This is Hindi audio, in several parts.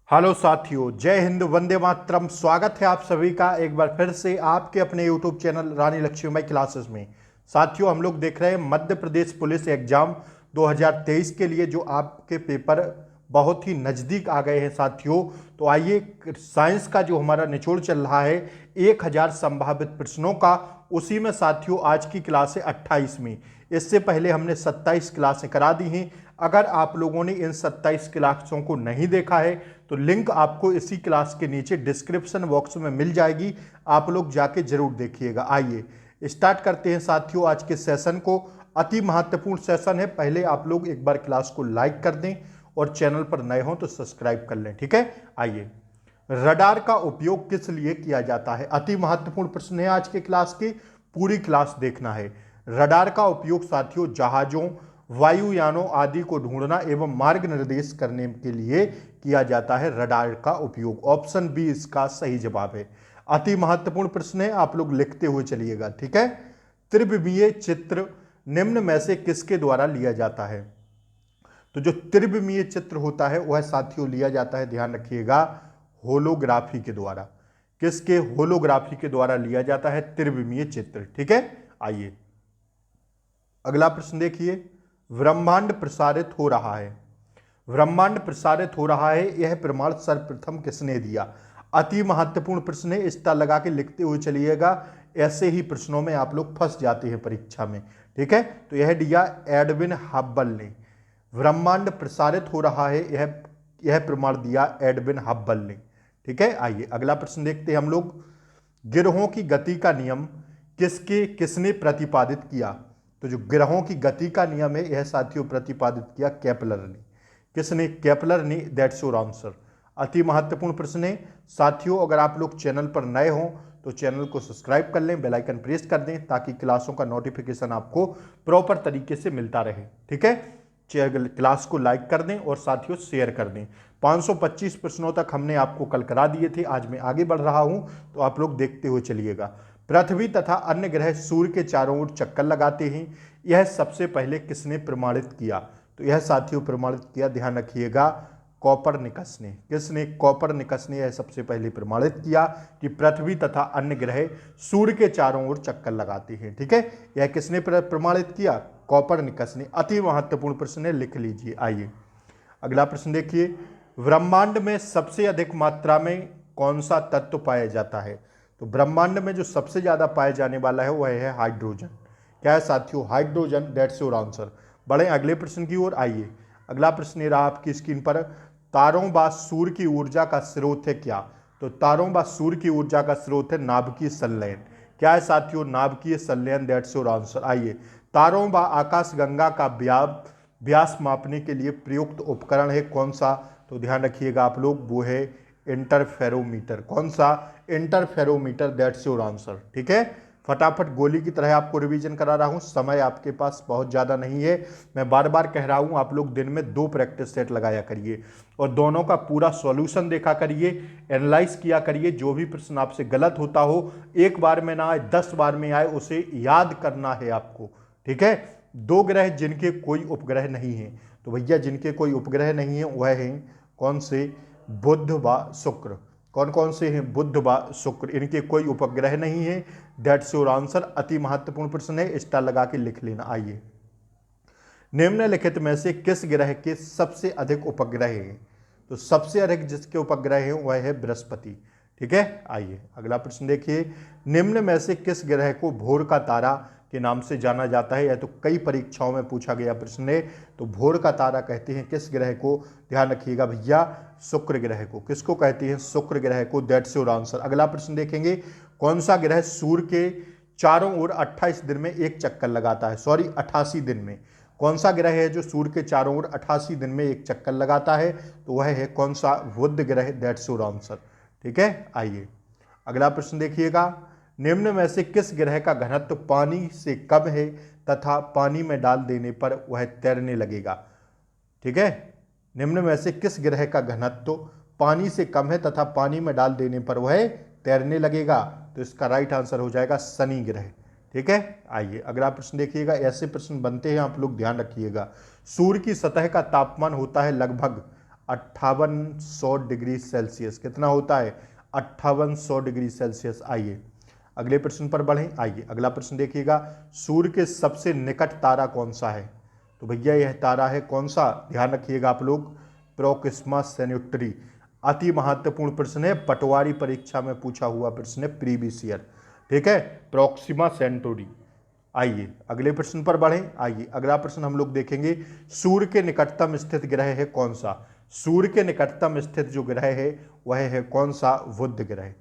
हेलो साथियों, जय हिंद, वंदे मातरम। स्वागत है आप सभी का एक बार फिर से आपके अपने यूट्यूब चैनल रानी लक्ष्मीबाई क्लासेस में। साथियों, हम लोग देख रहे हैं मध्य प्रदेश पुलिस एग्जाम 2023 के लिए जो आपके पेपर बहुत ही नज़दीक आ गए हैं साथियों। तो आइए, साइंस का जो हमारा निचोड़ चल रहा है 1000 संभावित प्रश्नों का, उसी में साथियों आज की क्लास है 28वीं। इससे पहले हमने 27 क्लासें करा दी हैं। अगर आप लोगों ने इन 27 क्लासों को नहीं देखा है तो लिंक आपको इसी क्लास के नीचे डिस्क्रिप्शन बॉक्स में मिल जाएगी, आप लोग जाके जरूर देखिएगा। आइए स्टार्ट करते हैं साथियों आज के सेशन को। अति महत्वपूर्ण सेशन है। पहले आप लोग एक बार क्लास को लाइक कर दें और चैनल पर नए हो तो सब्सक्राइब कर लें, ठीक है। आइए, रडार का उपयोग किस लिए किया जाता है? अति महत्वपूर्ण प्रश्न है आज के क्लास की, पूरी क्लास देखना है। रडार का उपयोग साथियों जहाजों, वायुयानों आदि को ढूंढना एवं मार्ग निर्देश करने के लिए किया जाता है। रडार का उपयोग, ऑप्शन बी इसका सही जवाब है। अति महत्वपूर्ण प्रश्न है, आप लोग लिखते हुए चलिएगा, ठीक है। त्रिविमीय चित्र निम्न में से किसके द्वारा लिया जाता है? तो जो त्रिविमीय चित्र होता है वह साथियों लिया जाता है, ध्यान रखिएगा, होलोग्राफी के द्वारा। किसके? होलोग्राफी के द्वारा लिया जाता है त्रिविमीय चित्र, ठीक है। आइए अगला प्रश्न देखिए, ब्रह्मांड प्रसारित हो रहा है। ब्रह्मांड प्रसारित हो रहा है, यह प्रमाण सर्वप्रथम किसने दिया? अति महत्वपूर्ण प्रश्न है, इसका लगा के लिखते हुए चलिएगा। ऐसे ही प्रश्नों में आप लोग फंस जाते हैं परीक्षा में, ठीक है। तो यह दिया एडविन हब्बल ने। ब्रह्मांड प्रसारित हो रहा है, यह प्रमाण दिया एडविन हब्बल ने, ठीक है। आइए अगला प्रश्न देखते हैं हम लोग। ग्रहों की गति का नियम किसने प्रतिपादित किया? तो जो ग्रहों की गति का नियम है यह साथियों प्रतिपादित किया केपलर ने। किसने? केपलर ने। That's your answer. अति महत्वपूर्ण प्रश्न है साथियों। अगर आप लोग चैनल पर नए हों तो चैनल को सब्सक्राइब कर लें, बेल आइकन प्रेस कर दें ताकि क्लासों का नोटिफिकेशन आपको प्रॉपर तरीके से मिलता रहे, ठीक है। क्लास को लाइक कर दें और साथियों शेयर कर दें। 525 प्रश्नों तक हमने आपको कल करा दिए थे, आज मैं आगे बढ़ रहा हूं तो आप लोग देखते हुए चलिएगा। पृथ्वी तथा अन्य ग्रह सूर्य के चारों ओर चक्कर लगाते हैं, यह सबसे पहले किसने प्रमाणित किया? तो यह साथियों प्रमाणित किया, ध्यान रखिएगा, कॉपरनिकस ने। किसने? कॉपरनिकस ने यह सबसे पहले प्रमाणित किया कि पृथ्वी तथा अन्य ग्रह सूर्य के चारों ओर चक्कर लगाते हैं, ठीक है। यह किसने प्रमाणित किया? कॉपरनिकस ने। अति महत्वपूर्ण प्रश्न है, लिख लीजिए। आइए अगला प्रश्न देखिए, ब्रह्मांड में सबसे अधिक मात्रा में कौन सा तत्व पाया जाता है? तो ब्रह्मांड में जो सबसे ज्यादा पाया जाने वाला है वह है हाइड्रोजन। क्या है साथियों? हाइड्रोजन। That's your answer. बढ़े अगले प्रश्न की ओर। आइए अगला प्रश्न ये रहा आपकी स्क्रीन पर, तारों व सूर्य की ऊर्जा का स्रोत है क्या? तो तारों व सूर्य की ऊर्जा का स्रोत है नाभिकीय संलयन। क्या है साथियों? नाभिकीय संलयन। That's your answer. आइए, तारों व आकाशगंगा का व्यास मापने के लिए प्रयुक्त उपकरण है कौन सा? तो ध्यान रखिएगा आप लोग, वो है इंटरफेरोमीटर। कौन सा? इंटरफेरोमीटर। दैट्स योर आंसर, ठीक है। फटाफट गोली की तरह आपको रिवीजन करा रहा हूं, समय आपके पास बहुत ज़्यादा नहीं है। मैं बार बार कह रहा हूं, आप लोग दिन में 2 प्रैक्टिस सेट लगाया करिए और दोनों का पूरा सॉल्यूशन देखा करिए, एनालाइज किया करिए। जो भी प्रश्न आपसे गलत होता हो, एक बार में ना आए 10 बार में आए, उसे याद करना है आपको, ठीक है। 2 ग्रह जिनके कोई उपग्रह नहीं है, तो भैया जिनके कोई उपग्रह नहीं है वह हैं कौन से? बुध व शुक्र। कौन कौन से हैं? बुध व शुक्र, इनके कोई उपग्रह नहीं है। That's your answer. अति महत्वपूर्ण प्रश्न है, स्टार लगा के लिख लेना। आइए, निम्नलिखित में से किस ग्रह के सबसे अधिक उपग्रह हैं? तो सबसे अधिक जिसके उपग्रह हैं वह है बृहस्पति, ठीक है। आइए अगला प्रश्न देखिए, निम्न में से किस ग्रह को भोर का तारा के नाम से जाना जाता है? यह तो कई परीक्षाओं में पूछा गया प्रश्न है। तो भोर का तारा कहते हैं किस ग्रह को? ध्यान रखिएगा भैया, शुक्र ग्रह को। किसको कहते हैं? शुक्र ग्रह को। That's your answer. अगला प्रश्न देखेंगे, कौन सा ग्रह सूर्य के चारों ओर 28 दिन में एक चक्कर लगाता है? सॉरी, 88 दिन में। कौन सा ग्रह है जो सूर्य के चारों ओर 88 दिन में एक चक्कर लगाता है? तो वह है कौन सा? बुध ग्रह। दैट्स योर आंसर, ठीक है। आइए अगला प्रश्न देखिएगा, निम्न में से किस ग्रह का घनत्व पानी से कम है तथा पानी में डाल देने पर वह तैरने लगेगा? ठीक है, निम्न में से किस ग्रह का घनत्व पानी से कम है तथा पानी में डाल देने पर वह तैरने लगेगा? तो इसका राइट आंसर हो जाएगा शनि ग्रह, ठीक है। आइए अगला प्रश्न देखिएगा, ऐसे प्रश्न बनते हैं, आप लोग ध्यान रखिएगा। सूर्य की सतह का तापमान होता है लगभग 5800 डिग्री सेल्सियस। कितना होता है? 5800 डिग्री सेल्सियस। आइए अगले प्रश्न पर बढ़ें। आइए अगला प्रश्न देखिएगा, सूर्य के सबसे निकट तारा कौन सा है? तो भैया यह तारा है कौन सा? ध्यान रखिएगा आप लोग, प्रोक्सिमा सेंटौरी। अति महत्वपूर्ण प्रश्न है, पटवारी परीक्षा में पूछा हुआ प्रश्न है, प्रीवियस ईयर। ठीक है, प्रोक्सिमा सेंटौरी। आइए अगले प्रश्न पर बढ़ें। आइए अगला प्रश्न हम लोग देखेंगे, सूर्य के निकटतम स्थित ग्रह है कौन सा? सूर्य के निकटतम स्थित जो ग्रह है वह है कौन सा? बुध ग्रह।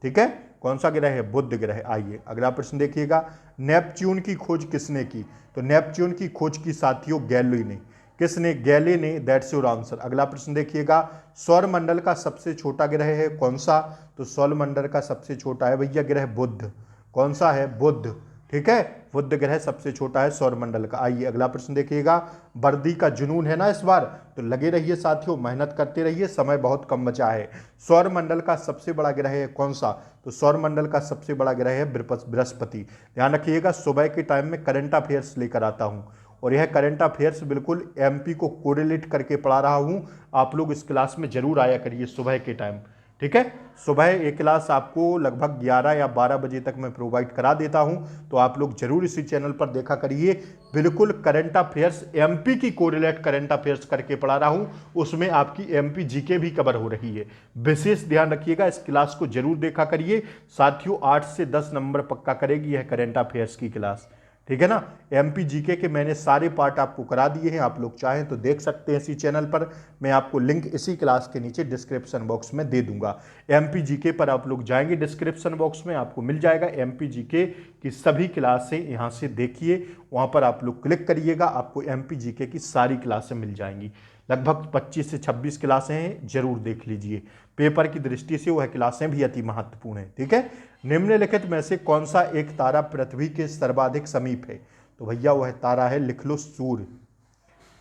ठीक है, कौन सा ग्रह है? बुध ग्रह। आइए अगला प्रश्न देखिएगा, नेपच्यून की खोज किसने की? तो नेपच्यून की खोज की साथियों गैलीली ने। किसने? गैलीली ने। That's your answer. अगला प्रश्न देखिएगा, सौर मंडल का सबसे छोटा ग्रह है कौन सा? तो सौर मंडल का सबसे छोटा है भैया ग्रह बुध। कौन सा है? बुध। ठीक है, बुध ग्रह सबसे छोटा है सौरमंडल का। आइए अगला प्रश्न देखिएगा, वर्दी का जुनून है ना इस बार, तो लगे रहिए साथियों, मेहनत करते रहिए, समय बहुत कम बचा है। सौरमंडल का सबसे बड़ा ग्रह है कौन सा? तो सौरमंडल का सबसे बड़ा ग्रह है बृहस्पति। ध्यान रखिएगा, सुबह के टाइम में करंट अफेयर्स लेकर आता हूं और यह करंट अफेयर्स बिल्कुल एमपी को कोरिलेट करके पढ़ा रहा हूं। आप लोग इस क्लास में जरूर आया करिए सुबह के टाइम। ठीक है, सुबह एक क्लास आपको लगभग 11 या 12 बजे तक मैं प्रोवाइड करा देता हूं, तो आप लोग जरूर इसी चैनल पर देखा करिए। बिल्कुल करंट अफेयर्स, एमपी की कोरिलेट करंट अफेयर्स करके पढ़ा रहा हूं, उसमें आपकी एमपी जीके भी कवर हो रही है। विशेष ध्यान रखिएगा, इस क्लास को जरूर देखा करिए साथियों। 8 से 10 नंबर पक्का करेगी यह करंट अफेयर्स की क्लास। ठीक है ना, एमपी जीके के मैंने सारे पार्ट आपको करा दिए हैं, आप लोग चाहें तो देख सकते हैं इसी चैनल पर। मैं आपको लिंक इसी क्लास के नीचे डिस्क्रिप्शन बॉक्स में दे दूंगा। एमपी जीके पर आप लोग जाएंगे, डिस्क्रिप्शन बॉक्स में आपको मिल जाएगा एमपी जीके की सभी क्लासें, यहां से देखिए, वहां पर आप लोग क्लिक करिएगा, आपको एमपी जीके की सारी क्लासें मिल जाएंगी। लगभग 25 से 26 क्लासें हैं, जरूर देख लीजिए। पेपर की दृष्टि से वह क्लासें भी अति महत्वपूर्ण है। ठीक है, निम्नलिखित में से कौन सा एक तारा पृथ्वी के सर्वाधिक समीप है? तो भैया वह तारा है, लिख लो, सूर्य।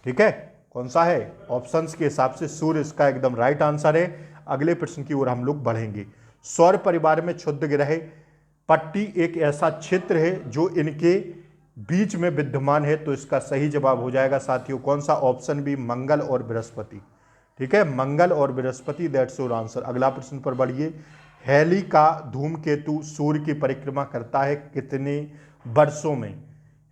ठीक है, कौन सा है? ऑप्शंस के हिसाब से सूर्य इसका एकदम राइट आंसर है। अगले प्रश्न की ओर हम लोग बढ़ेंगे। सौर परिवार में क्षुद्र ग्रह पट्टी एक ऐसा क्षेत्र है जो इनके बीच में विद्यमान है, तो इसका सही जवाब हो जाएगा साथियों कौन सा? ऑप्शन बी, मंगल और बृहस्पति। ठीक है, मंगल और बृहस्पति, दैट्स योर आंसर। अगला प्रश्न पर बढ़िए, हैली का धूमकेतु सूर्य की परिक्रमा करता है कितने वर्षों में?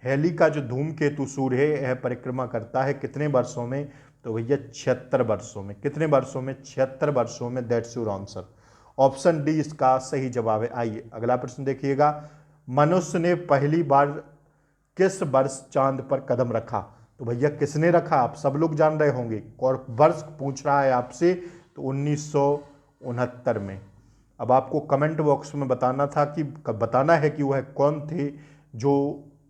हैली का जो धूमकेतु सूर्य है यह परिक्रमा करता है कितने वर्षों में? तो भैया 76 वर्षों में। कितने वर्षों में? 76 वर्षों में, that's your answer. Option D इसका सही जवाब है। आइए अगला प्रश्न देखिएगा, मनुष्य ने पहली बार किस वर्ष चांद पर कदम रखा? तो भैया किसने रखा? आप सब लोग जान रहे होंगे, और वर्ष पूछ रहा है आपसे, तो 1969 में। अब आपको कमेंट बॉक्स में बताना था कि बताना है कि वह कौन थे जो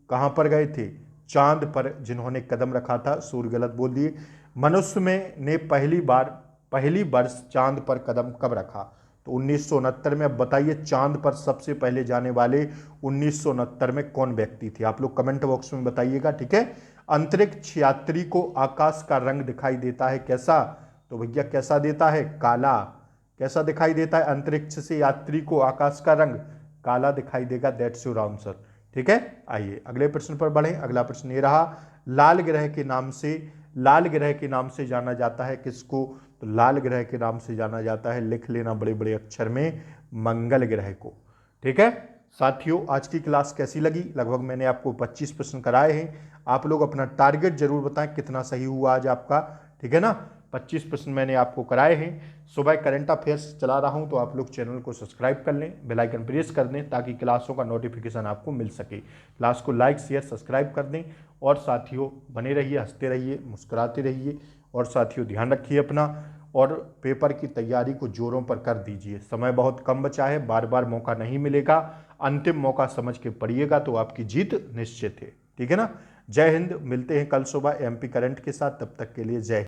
कहां पर गए थे? चांद पर, जिन्होंने कदम रखा था। सूर्य गलत बोल दिए। मनुष्य में ने पहली वर्ष चांद पर कदम कब रखा? तो 1969 में। अब बताइए चांद पर सबसे पहले जाने वाले 1969 में कौन व्यक्ति थे? आप लोग कमेंट बॉक्स में बताइएगा। ठीक है, अंतरिक्ष यात्री को आकाश का रंग दिखाई देता है कैसा? तो भैया कैसा देता है? काला। कैसा दिखाई देता है? अंतरिक्ष से यात्री को आकाश का रंग काला दिखाई देगा, दैट्स योर आंसर। ठीक है, आइए अगले प्रश्न पर बढ़ें। अगला प्रश्न ये रहा, लाल ग्रह के नाम से जाना जाता है किसको? तो लाल ग्रह के नाम से जाना जाता है, लिख लेना बड़े बड़े अक्षर में, मंगल ग्रह को। ठीक है साथियों, आज की क्लास कैसी लगी? लगभग मैंने आपको 25 प्रश्न कराए हैं। आप लोग अपना टारगेट जरूर बताएं कितना सही हुआ आज आपका। ठीक है ना, 25 प्रश्न मैंने आपको कराए हैं। सुबह करंट अफेयर्स चला रहा हूं, तो आप लोग चैनल को सब्सक्राइब कर लें, बेल आइकन प्रेस कर दें, ताकि क्लासों का नोटिफिकेशन आपको मिल सके। क्लास को लाइक शेयर सब्सक्राइब कर दें, और साथियों बने रहिए, हंसते रहिए, मुस्कुराते रहिए, और साथियों ध्यान रखिए अपना, और पेपर की तैयारी को जोरों पर कर दीजिए। समय बहुत कम बचा है, बार बार मौका नहीं मिलेगा, अंतिम मौका समझ के पढ़िएगा तो आपकी जीत निश्चित है। ठीक है ना, जय हिंद। मिलते हैं कल सुबह एमपी करंट के साथ, तब तक के लिए जय हिंद।